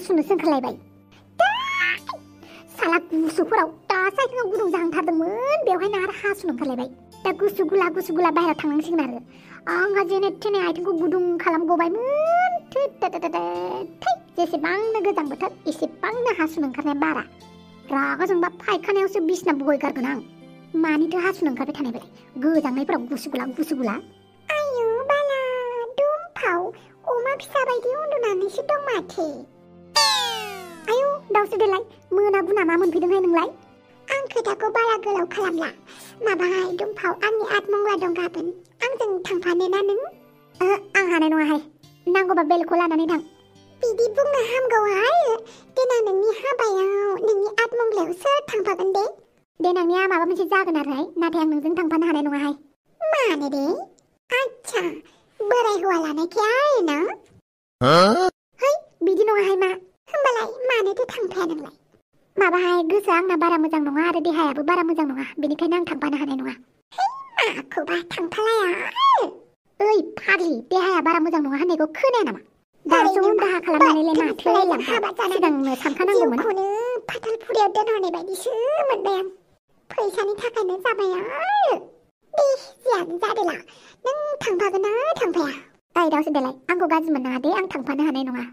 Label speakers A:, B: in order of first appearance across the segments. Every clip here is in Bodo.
A: हासुनोसो ओंखारलायबाय साला गुसुफोराव दा साइकेलाव गुदुं जाहांथारदोंमोन बेवहायनो आरो हासुनो ओंखारलायबाय दा गुसु गुला बाहेरायाव थांनांसिगोन आरो आंहा जेने थेने आथिंखौ गुदुं खालामगबायमोन जेसेबांनो गोजां बोथोर एसेबांनो हासुनो ओंखारनाया बारा रागा जोंबा फायखानायावसो बिसना बहैगारगोन आं मानिथो हासुनो ओंखारबाय थानाय बेलाय गोजांनायफोराव गुसु गुला आयु बाला दुमफाव अमा फिसा बायदि उन्दुनानैसो दं माथो आयु दाउसो देलाय मोनागु नामा मोनफैदोंहाय नोंलाय आं खोथाखौ बारा गोलाव खालामला माबाहाय दुमफाव आंनि आतमंगला दं गाबोन आंजों थांफानो ना नों आं हानाय नङाहाय नांगौबा बेलखौ लानानै थां बिदि बुंनो हामगौहाय देनां नोंनि हाबायाव नोंनि आतमंगलायाव सोर थांफागोन दे देनांनिया माबा मोनसे जागोन आरोहाय नाथाय आं नोंजों थांफानो हानाय नङाहाय मानो दे आच्छा बोराय हौवा लानायखाय आरोना है बिदि नङाहाय मा होमबालाय मानोथो थांफाया नोंलाय माबाहाय गोसोआ आंना बारा मोजां नङा आरो देहायाबो बारा मोजां नङा बेनिखायनो आं थांफानो हानाय नङा है माखौबा थांफालाया ओइ फाग्लि देहाया बारा मोजां नङा होननायखौ खोनाया नामा दासो दाहा खालामनानैलाय माथो सिगांनो सानखानांगौमोन जिउखौनो फाथाल फुरियाव दोनहरनाय बायदिसो मोनबाय आं फैसानि थाखायनो जाबाय आरो दे जियानो जादोला नों थांफागोन ना थांफाया ओइ दावसो देलाय आंखौ गाज्रि मोननाङा दे आं थांफानो हानाय नङा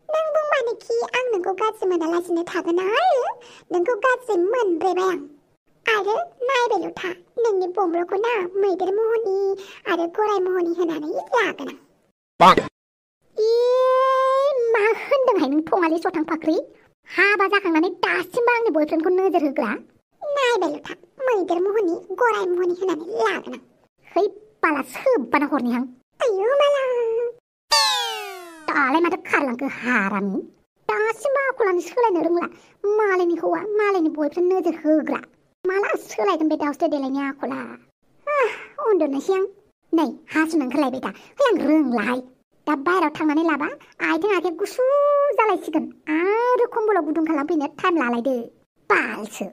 A: नों बुंबानोखि आं नोंखौ गाज्रि मोनालासिनो थागोन आरो नोंखौ गाज्रि मोनब्रेबाय आरो नायबायल' था नोंनि बम्ब्रखौ ना मैदेर महरनि आरो गराय महरनि होनानै लागोन आं मा होनदोंहाय नों थङालि सथां फाख्रि हाबा जाखांनानै दासिमबो आंनि बयफ्रेन्डखौ नोजोर होग्रा नायबायल' था मैदेर महरनि गराय महरनि होनानै लागोन आं है बाला सोब्बाना हरनिहां आयु बाला दालाय माथो खारलांखो हारानि दासिमबो आखलानो सोलायनो रोंला मालायनि हौवा मालायनि बयफ्रेन्ड नोजोर होग्रा माला सोलायगोन बे दाउस्रि देलायनि आखला उन्दुनोसै आं नै हासुनो ओंखारलायबाय दा है आं रोंलाहाय दा बाहेरायाव थांनानै लाबा आथिं आखाइ गुसु जालायसिगोन आरो कम्बलाव गुदुं खालामफैनो टाइम लालायदो बालसो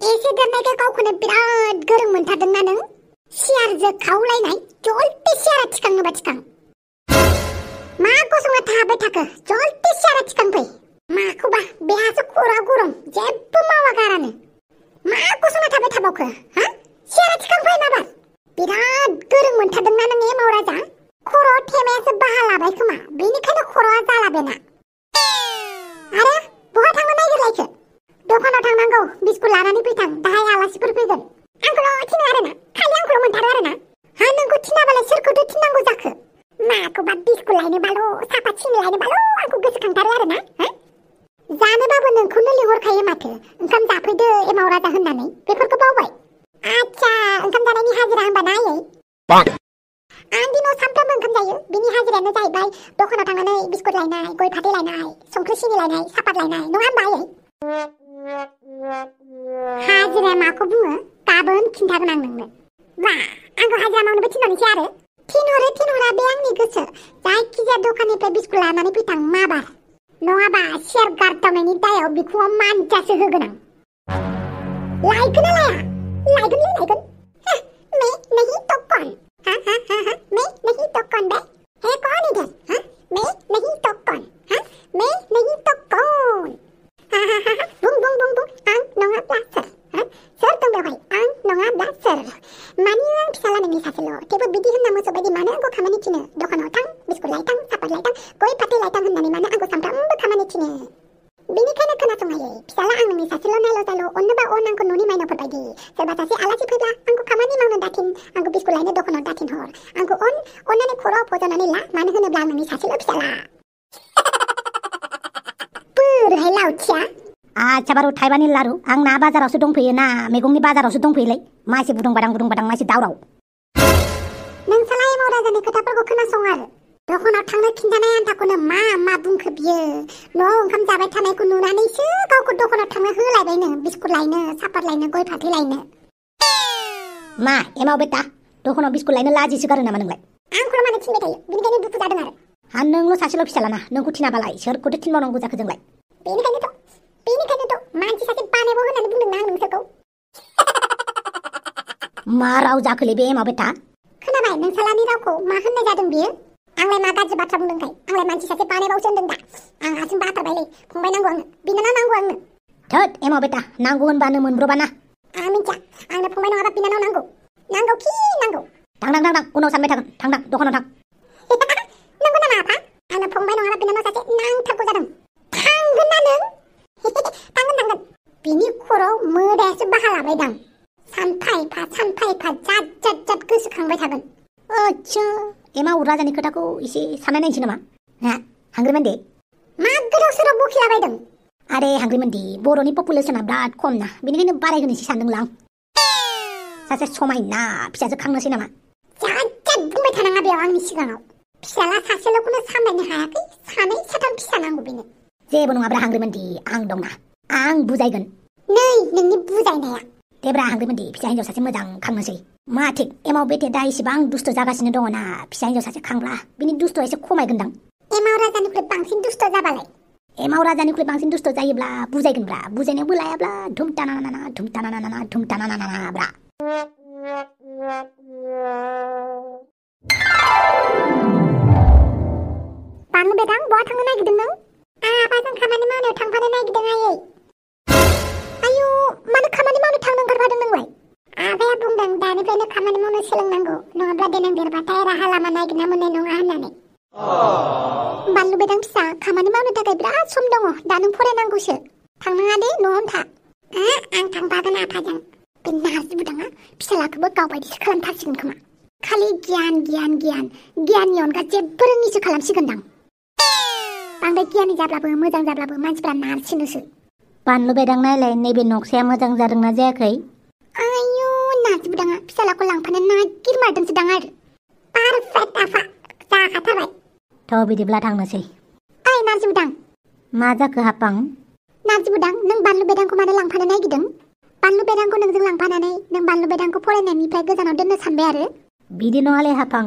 A: एसे देरनायखाय गावखौनो बिराद गोरों मोनथारदोंना नों सियारजों खावलायनाय जलते सियारा थिखाङोबा थिखां मा गसंना थाबाय थाखो जलते सियारा थिखांफै माखौबा बेहासो खर'आ गरम जेबो मावा गारानो मा गसंना थाबाय थाबावखो हा सियारा थिखांफै माबार बिराद गोरों मोनथारदोंना नों एमाव राजा खर'आव थेमायासो बाहा लाबाय खोमा बेनिखायनो खर'आ जाला बेना आरो बहा थांनो नागिरलायखो दखानाव थांनांगौ बिस्कुट लानानै फैथां दाहाय आलासिफोर फैगोन आंखौल' थिनो आरोना खालि आंखौल' मोनथारो आरोना हा नोंखौ थिनाबालाय सोरखौथो थिननांगौ जाखो माखौबा बिस्कुट लायनोबाल' सापात सिनि लायनोबाल' आंखौ गोसोखांथारो आरोना हा जानोबाबो नोंखौनो लिंहरखायो माथो ओंखाम जाफैदो एमाव राजा होननानै बेफोरखौ बावबाय आच्छा ओंखाम जानायनि हाजिरा होनबा ना आयै आं दिनाव सानफ्रामबो ओंखाम जायो बिनि हाजिरायानो जाहैबाय दखानाव थांनानै बिस्कुट लायनाय गय फाथै लायनाय संख्रि सिनि लायनाय सापात लायनाय नङा होनबा आयै हाजिराया माखौ बुङो गाबोन खिन्थागोन आं नोंनो मा आंखौ हाजिरा मावनोबो थिनहरनोसै आरो थिनहरा बे आंनि गोसो जायखिजाया दखाननिफ्राय बिस्कुट लानानै फैथां माबार नङाबा सेर गारदावनायनि दायाव बिखुङाव मानजासो होगोन आं लायगोन ना लाया लायगोन मैं नहीं तो कौन मैं नहीं तो कौन बे है कौन इधर मैं नहीं तो कौन मैं नहीं तो कौन बुं आं नङाब्ला सोर दं बेवहाय आं नङाब्ला सोर मानि आं फिसाला नोंनि सासेल' थेवबो बिदि होनना मोसौ बायदि मानो आंखौ खामानि थिनो दखानाव थां बिस्कुट लायथां सापात लायथां गय फाथै लायथां होननानै मानो आंखौ सानफ्रामबो खामानि थिनो बेनिखायनो खोनासंहायै फिसाला आं नोंनि सासेल' नायल' जाल' अननोबा अन आंखौ न'नि माइनावफोर बायदि सोरबा सासे आलासि फैब्ला आंखौ खामानि मावनो दाथिन आंखौ बिस्कुट लायनो दखानाव दाथिन हर आंखौ अननानै खर'आव फज'नानै ला मानो होनोब्ला आं नोंनि सासेल' फिसाला बोरैहाय लावथिया
B: आच्छा बारु थाइबानि लारु आं ना बाजारावसो दंफैयो ना मैगंनि बाजारावसो दंफैयोलै मासे बुदुं बादां मासे दावराव
A: नोंसालाय एमाव राजानि खोथाफोरखौ खोनासं आरो दखानाव थांनो खिन्थानाय आन्थाखौनो मा बुंखो बियो न'आव ओंखाम जाबाय थानायखौ नुनानैसो गावखौ दखानाव थांनो होलायबायनो बिस्कुट लायनो सापात लायनो गय फाथै लायनो
B: मा एमाव बेटा दखानाव बिस्कुट लायनो लाजिसो गारो नामा नोंलाय
A: आंखौल' मानो थिनबाय थायो बेनिखायनो दुखु जादों आरो
B: नोंल' सासेल' फिसालाना नोंखौ थिनाबालाय सोरखौथो थिनबावनांगौ जाखो जोंलाय
A: बेनिखायनोथ' मानसि सासे बानायबाव होननानै बुंदोंना आं नोंसोरखौ
B: मा राव जाखोलै बे एमाव बेटा
A: खोनाबाय नोंसालानि रावखौ मा होननाय जादों बियो आंलाय मा गाज्रि बाथ्रा बुंदोंखाय आंलाय मानसि सासे बानायबावसो होनदों दा आं हारसिं बाथारबायलै फंबाय नांगौ आंनो बिनानाव नांगौ आंनो
B: थोद एमाव बेटा नांगौ होनबानो मोनब्रबाना
A: आं मिन्थिया आंनो फंबाय नङाबा बिनानाव नांगौ
B: थांदां उनाव सानबाय थागोन थांदां दखानाव थां
A: नंगौ नामा आफा आंनो फंबाय नङाबा बिनानाव सासे नांथारगौ जादों थांगोन ना नों थांगोन बिनि खर'आव मोदायासो बाहा लाबायदां सानफा एफा जाद गोसोखांबाय थागोन
B: आच्छा एमाव राजानि खोथाखौ एसे साननाय नायनोसै नामा हांग्रिमोनदे
A: मा गोदाव सोराव बखिलाबायदों
B: आरे हांग्रिमोनदे बर'नि पपुलेसना बिराद खम ना बेनिखायनो बारायहोनोसै सानदोंलां सासे समायना फिसाजो खांनोसै नामा
A: जाद बुंबाय थानाङा बेयाव आंनि सिगाङाव फिसाला सासेल'खौनो सामलायनो हायाखै सानै साथाम फिसा नांगौ बेनो
B: जेबो नङाब्रा हांग्रिमोनदे आं दंना आं बुजायगोन
A: नै नोंनि बुजायनाया
B: देब्रा हांग्रिमोनदे फिसा हिन्जाव सासे मोजां खांनोसै मा थिग एमाव बेटे दा इसेबां दुस्त जागासिनो दङ ना फिसा हिन्जाव सासे खांब्ला बिनि दुस्तआ एसे खमायगोनदां
A: एमाव राजानिख्रुइ बांसिन दुस्त जाबालाय
B: एमाव राजानिख्रुइ बांसिन दुस्त जायोब्ला बुजायगोनब्रा बुजायनायावबो लायाब्ला धुमटानानाना ब्रा
A: बानलु बेदां बहा थांनो नागिरदों नों आफाजों खामानि मावनायाव थांफानो नागिरदों आयै आयु मानो खामानि मावनो थांनो ओंखारफादों नोंलाय आफाया बुंदों दानिफ्रायनो खामानि मावनो सोलोंनांगौ नङाब्ला देनां देरबाथाय राहा लामा नागिरना मोननाय नङा होननानै बानलु बेदां फिसा खामानि मावनो थाखाय बिराद सम दङ दा नों फरायनांगौसो थांनाङा दे न'आवनो था आं थांफागोन आफाजों बे नार्जि बुदाङा फिसालाखौबो गावबायदिसो खालामथारसिगोन खोमा खालि गियाननि अनगा जेबो रोङिसो खालामसिगोनदां बांद्राय गियानि जाब्लाबो मोजां जाब्लाबो मानसिफ्रा नारसिनोसो
B: बानलु बेदां नायलाय नैबे नक्साया मोजां जादोंना जायाखै
A: आयु नार्जि बुदाङा फिसालाखौ लांफानो नागिरमारदोंसो दां आरो पारफेक्ट आफा जाखाथारबाय
B: थ' बिदिब्ला थांनोसै
A: ओइ नार्जि बुदां
B: मा जाखो हापां
A: नार्जि बुदां नों बानलु बेदांखौ मानो लांफानो नागिरदों बानलु बेदांखौ नोंजों लांफानानै नों बानलु बेदांखौ फरायनायनिफ्राय गोजानाव दोननो सानबाय आरो
B: बिदि नङालै हापां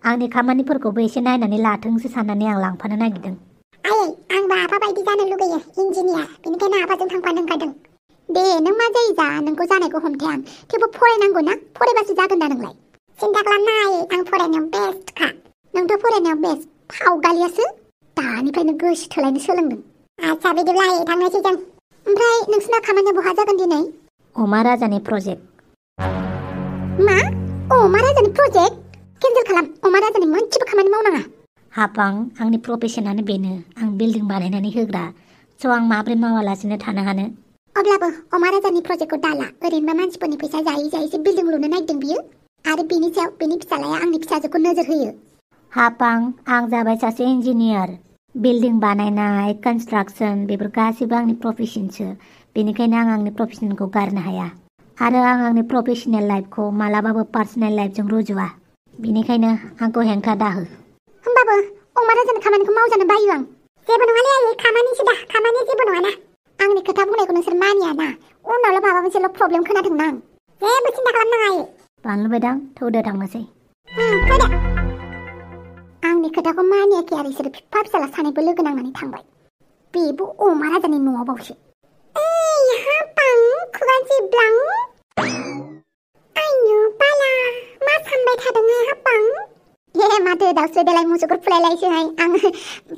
B: आंनि खामानिफोरखौबो एसे नायनानै लाथोंसो साननानै आं लांफानो नागिरदों
A: आयै आंबो आफा बायदि जानो लुगैयो इन्जिनियार बेनिखायनो आफाजों थांफानो ओंखारदों दे नों मा जायो जा नोंखौ जानायखौ हमथाया आं थेवबो फरायनांगौ ना फरायबासो जागोन दा नोंलाय सिन्था खालामना आयै आं फरायनायाव बेस्टखा नोंथ' फरायनायाव बेस्ट फावगालियासो दानिफ्रायनो गोसो थोलायनो सोलोंदों आच्छा बिदिब्ला आयै थांनोसै जों ओमफ्राय नोंसिना खामानिया बहा जागोन दिनै
B: अमा राजानि प्रजेक्ट
A: मा अमा राजानि प्रजेक्ट केन्सेल खालाम अमा राजानि मोनसेबो खामानि मावनाङा
B: हापां आंनि प्रफेसनानो बेनो आं बिल्डिं बानायनानै होग्रा स' आं माब्रै मावालासिनो थानो हानो
A: अब्लाबो अमा राजानि प्रजेक्टखौ दाला ओरैनोबा मानसिफोरनि फैसा जायै बिल्डिं लुनो नागिरदों बियो आरो बेनि सायाव बेनि फिसालाया आंनि फिसाजोखौ नोजोर होयो
B: हापां आं जाबाय सासे इन्जिनियार बिल्डिं बानायनाय कनस्ट्राक्सन बेफोर गासैबो आंनि प्रफेसनसो बेनिखायनो आं आंनि प्रफेसनखौ गारनो हाया आरो आं आंनि प्रफेसनेल लाइफखौ मालाबाबो पार्सनेल लाइफजों रुजुवा बेनिखायनो आंखौ हेंथा दाहो
A: होमबाबो अमा राजानि खामानिखौ मावजानो बायो आं जेबो नङालै आयै खामानिसो दा खामानिया जेबो नङाना आंनि खोथा बुंनायखौ नोंसोर मानिया ना उनावल' माबा मोनसेल' प्रब्लेम खोनादों ना आं जेबो सिन्था खालामनाङा आयै
B: बानलु बेदां थौदो थांनोसै
A: फैदो आंनि खोथाखौ मानियाखै आरो बिसोर बिफा फिसाला सानैबो लोगो नांनानै थांबाय बेबो अमा राजानि न'आव बावसो ओइ हापां खुगा जिब्लां आयु बाला मा सानबाय थादोंहाय हापां माथो दाउस्रि देलाय मुसुगुर फुलायलायसोहाय आं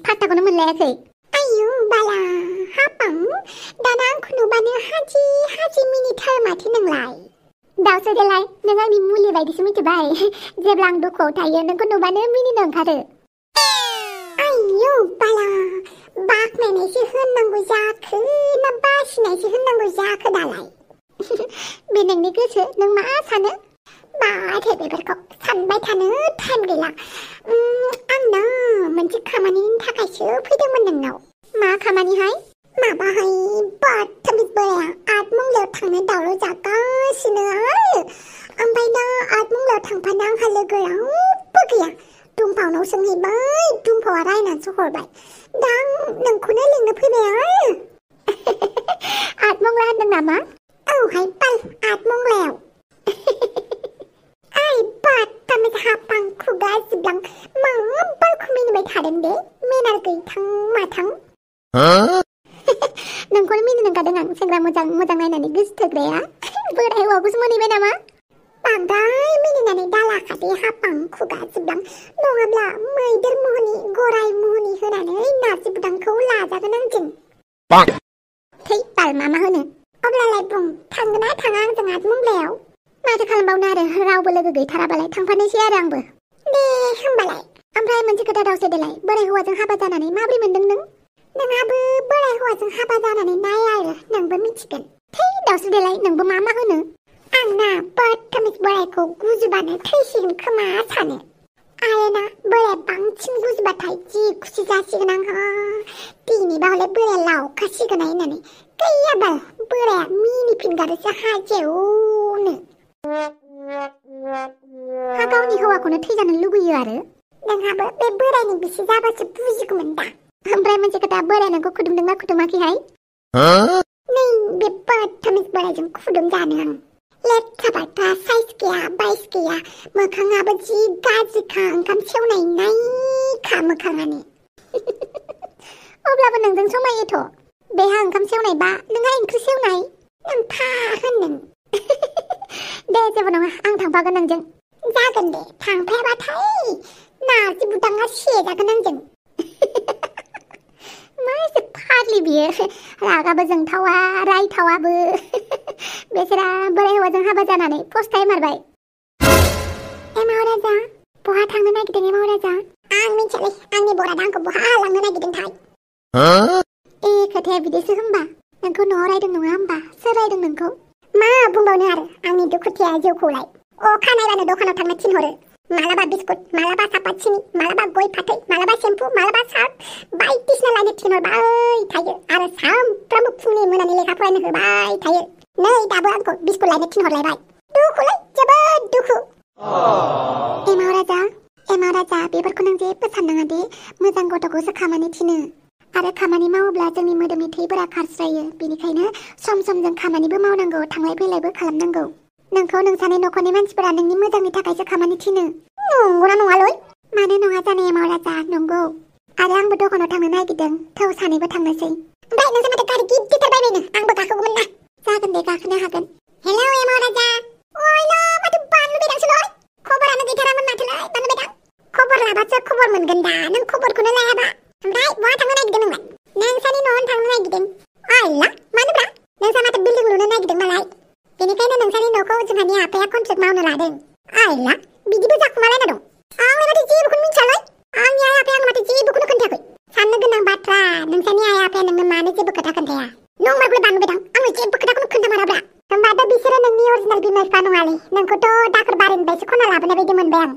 A: फात्ताखौनो मोनलायाखै आयु बाला हापां दाना आंखौ नुबानो हाजि मिनिथार माथो नोंलाय दाउस्रि देलाय नों आंनि मुलि बायदिसो मिथिबाय जेब्ला आं दुखुआव थायो नोंखौ नुबानो मिनिनो ओंखारो आयु बाला बाख्नायनायसो होननांगौ जाखो ना बासिनायसो होननांगौ जाखो दालाय बे नोंनि गोसो नों मा सानो माथो बेफोरखौ सानबाय थानो टाइम गैला आंना मोनसे खामानिनि थाखायसो फैदोंमोन नोंनाव मा खामानिहाय माबाहाय बदतमिज बोराया आठमंलायाव थांनो दावराव जागासिनो आरो ओमफ्राय दा आठमंलायाव थांफानो आंहा लोगो रावबो गैया दुमफावनाव सोंहैबाय दुमफावा रायनानैसो हरबाय दा आं नोंखौनो लिंनो फैबाय आरो आठमंला होनदों नामा औहाय बाल आठमंलायाव ओइ बदतमिज हापां खुगा जिब्लां मा मोजां नायनानै गोसोथोग्राया बोराय हौवाखौसो मोनहैबाय नामा? बांद्राय मिनिनानै दालाखादे हापां खुगा जोबलां नङाब्ला मैदेर महरनि गराय महरनि होनानै नारजि बुदांखौ लाजागोन आंजों। थै बाल मा होनो? अब्लालाय बुं थांगोना थाङा आंजों आजमंग्लायाव? माथो खालामबावनो आरो रावबो लोगो गैथाराबालाय थांफानोसै आरो आंबो। दे होमबालाय। ओमफ्राय मोनसे खोथा दावसै देलाय बोराय हौवाजों हाबा जानानै माबोरै मोनदों नों? नोंहाबो बोराय हौवाजों हाबा जानानै नाय आरो नोंबो मिथिगोन। थै दावसै देलाय नोंबो मा होनो? आंना बदतमिज बोरायखौ गुजुबानो थैसिगोन खोमा सानो। आरोना बोराया बांसिन गुजुबाथाय जि खुसि जासिगोन आंहा। दिनैबा हले बोराया लावखासिगोन होननानै गैयाबा बोराया मिनिफिनगारोसो हाजेवनो। हा गावनि हौवाखौनो थैजानो लुगैयो आरो? नोंहाबो बे बोरायनि बिसि जाबासो बुजिगौमोन दा। ओमफ्राय मोनसे खोथा बोराया नोंखौ खुदुमदोंना खुदुमाखैहाय? नै बे बदतमिज बोरायजों खुदुमजानो आं। लेथ्रा बाथ्रा साइज गैया बाइस गैया मोखाङाबो जि गाज्रिखा ओंखाम सेवनाय नायखा मोखाङानो। अब्लाबो नोंजों समायोथ'। बेहा ओंखाम सेवनायबा नोंहा ओंख्रि सेवनाय। नों फा होनदों। दे जेबो नङा आं थांफागोन नोंजों। जागोन दे थांफायाबाथाय नारजि बुदाङा सेजागोन आंजों। मा एसे फाग्लि बियो रागाबो जोंथावा रायथावाबो। बेसोरा बोराय हौवाजों हाबा जानानै फस्थायमारबाय। एमाव राजा बहा थांनो नागिरदों एमाव राजा? आं मिथियालै आंनि बरादा आंखौ बहा लांनो नागिरदोंथाय। ए खोथाया बिदिसो होमबा नोंखौ न'आव रायदों नङा होमबा? सोर रायदों नोंखौ? मा बुंबावनो आरो आंनि दुखुथिया जिउखौलाय अखा नायबानो दखानाव थांनो थिनहरो। मालाबा बिस्कुट मालाबा सापात सिनि मालाबा गय फाथै मालाबा सेम्पु मालाबा सार्फ बायदिसिना लायनो थिनहरबाय थायो आरो सामफ्रामबो फुंनि मोनानि लेखा फरायनो होबाय थायो। नै दाबो आंखौ बिस्कुट लायनो थिनहरलायबाय। दुखुलै जोबोद दुखु। एमाव राजा बेफोरखौ नों जेबो साननाङा दे। मोजां गथ'खौसो खामानि थिनो आरो खामानि मावोब्ला जोंनि मोदोमनि थैफोरा खारस्रायो। बेनिखायनो सम सम जों खामानिबो मावनांगौ थांलाय फैलायबो खालामनांगौ। नोंखौ नोंसानि न'खरनि मानसिफोरा नोंनि मोजांनि थाखायसो खामानि थिनो। नंगौना नङालै? मानो नङा जानो एमाव राजा नंगौ। आरो आंबो दखानाव थांनो नागिरदों। थौ सानैबो थांनोसै। ओमफ्राय नोंसोर माथो गारि गिदिरथार बायबायनो आंबो गाखोगौमोन ना। जागोन दे गाखोनो हागोन। हेलौ एमाव राजा। अयलो माथो बानलु बेदांसोलै। खबरानो गैथारामोन माथोलै बानलु बेदां। खबर लाबासो खबर मोनगोन दा नों खबरखौनो लायाबा। ओमफ्राय बहा थांनो नागिरदों नोंलाय? नोंसानि न'आवनो थांनो नागिरदों। आयला मानोब्रा? नोंसा माथो बिल्डिं लुनो नागिरदों मालाय। बेनिखायनो नोंसानि न'खौ जोंहानि आफाया कन्ट्रेक्ट मावनो लादों। आयला बिदिबो जाखुमालायना दं। आंलाय माथो जेबोखौनो मिथियालै। आंनि आइ आफाया आंनो माथो जेबोखौनो खोन्थायाखै। साननो गोनां बाथ्रा नोंसानि आइ आफाया नोंनो मानो जेबो खोथा खोन्थाया? नंमारगौलै बानलु बेदां आंनो जेबो खोथाखौनो खोन्थामाराब्रा। होमबाथ' बिसोरो नोंनि अरिजिनेल बिमा बिफा नङालै। नोंखौथ' दाखोर बारिनिफ्रायसो खनना लाबोनाय बायदि मोनबाय आं।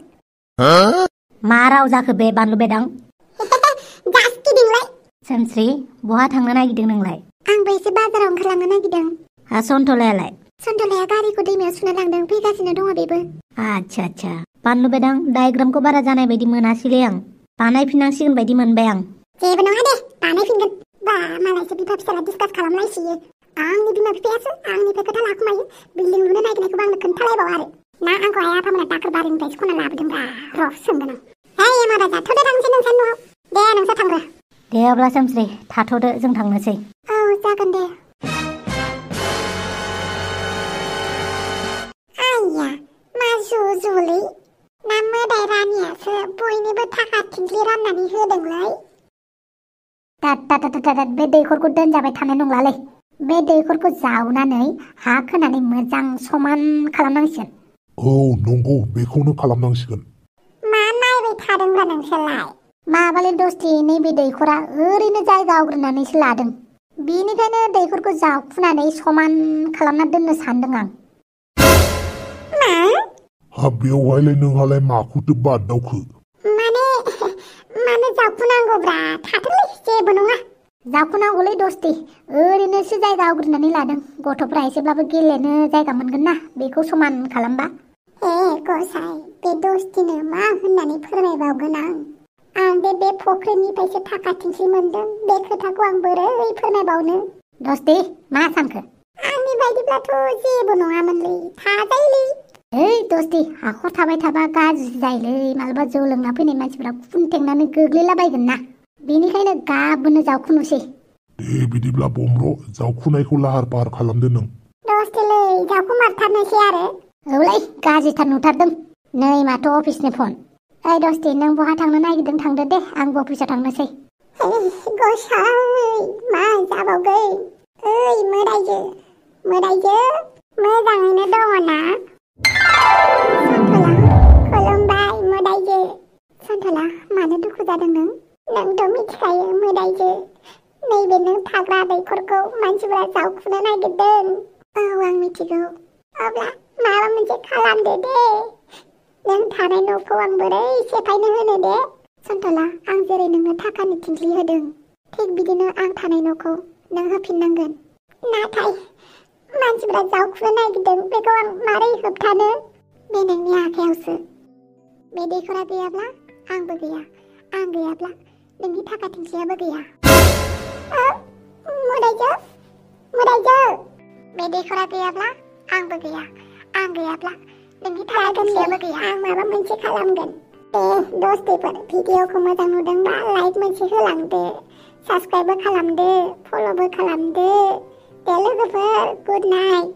B: मा राव जाखो बे बानलु बेदां?
A: जास्ट किडिंलै।
B: सोमस्रि बहा थांनो नागिरदों नोंलाय?
A: आंबो एसे बाजाराव ओंखारलांनो नागिरदों।
B: सन्थलायालाय?
A: सन्थलाया गारिखौ दैमायाव सुनो लांदों फैगासिनो दङ बेबो।
B: आच्छा बानलु बेदां डायग्रामखौ बारा जानाय बायदि मोनासैलै आं। बानायफिननांसिगोन बायदि मोनबाय आं।
A: जेबो नङा दे बानायफिनगोन। बा मालायसो बिफा फिसाला डिसकास खालामलायसियो। आंनि बिमा बिफायासो आंनिफ्राय खोथा लाखुमायो। बिल्डिं लुनो नागिरनायखौबो आंनो खोन्थालायबाव आरो ना आंखौ आइ आफामोना दाखोर बारिनिफ्रायसो खनना लाबोदोंब्रा। र' सोंगोन आं। हे एमाव राजा थ'दो थांसै नोंसानि न'आव। दे नोंस्रा थांग्रो।
B: दे अब्ला सोमस्रि थाथ'दो जों थांनोसै।
A: औ जागोन दे। आइया मा जुजुलै ना मोदाय रानियासो बयनिबो थाखा थिंख्लि राननानै होदोंलै।
B: बे दैखरखौ दोनजाबाय थानाय नंलालै। बे दैखरखौ जावनानै हा खोनानै मोजां समान खालामनांसिगोन।
C: औ नंगौ बेखौनो खालामनांसिगोन।
A: मा नायबाय थादोंब्रा नोंसोरलाय?
B: माबालै दस्ति नैबे दैखरा ओरैनो जायगा आवग्रिनानैसो लादों। बेनिखायनो दैखरखौ जावखुनानै समान खालामना दोननो सानदों आं।
A: मा?
C: हा बेवहायलाय नोंहालाय माखौथो बादावखो?
A: मानो जावखुनांगौब्रा थाथोंलै जेबो नङा।
B: जावखुनांगौलै दस्ति ओरैनोसो जायगा आवग्रिनानै लादों। गथ'फ्रा एसेब्लाबो गेलेनो जायगा मोनगोन ना बेखौ समान खालामबा।
A: ए गसाइ बे दस्तिनो मा होननानै फोरमायबावगोन आं दे बे फख्रिनिफ्रायसो थाखा थिंख्लि मोनदों बे खोथाखौ आं बोरै फोरमायबावनो?
B: दस्ति मा सानखो?
A: आंनि बायदिब्लाथ' जेबो नङामोनलै थाजायोलै।
B: ओइ दस्ति हाखर थाबाय थाबा गाज्रि जायोलै। मालाबा जौ लोंना फैनाय मानसिफोरा खुन्थेंनानै गोग्लैलाबायगोन ना। बेनिखायनो गाबोननो जावखुनोसै।
C: दे बिदिब्ला बम्र' जावखुनायखौ लाहार फाहार खालामदो नों।
A: दसेलै जावखुमारथारनोसै आरो। औलै गाज्रिथार नुथारदों। नै माथो अफिसनि फन। ओइ दस्ति नों बहा थांनो नागिरदों थांदो दे आंबो अफिसाव थांनोसै। गसाय मा जाबावगोन? ओइ मोदायजो मोजाङैनो दङ ना? सन्थला खुलुमबाय मोदायजो। सन्थला मानो दुखु जादों नों? नोंथ' मिथिखायो मोदायजो, नैबे नों थाग्रा दैखरखौ मानसिफोरा जावखुनो नागिरदों। औ आं मिथिगौ। अब्ला माबा मोनसे खालामदो दे। नों थानाय न'खौ आं बोरै सेफायनो होनो दे? सन्थला आं जेरै नोंनो थाखानि थिंख्लि होदों थिग बिदिनो आं थानाय न'खौ नों होफिननांगोन। नाथाय मानसिफोरा जावखुनो नागिरदों बेखौ आं मारै होबथानो? बे नोंनि आखायावसो। बे दैखरा गैयाब्ला आंबो गैया, आं गैयाब्ला नोंनि थाखा थिंख्लियाबो गैया। मोदायजो बे दैखरा गैयाब्ला आंबो गैया, आं गैयाब्ला नोंनि थाखा थिंख्लियाबो गैया। आं माबा मोनसे खालामगोन। दे दस्तिफोर भिडिअखौ मोजां नुदोंबा लाइक मोनसे होलांदो, साबस्क्राइबबो खालामदो, फल'बो खालामदो। दे लोगोफोर गुड नाइट।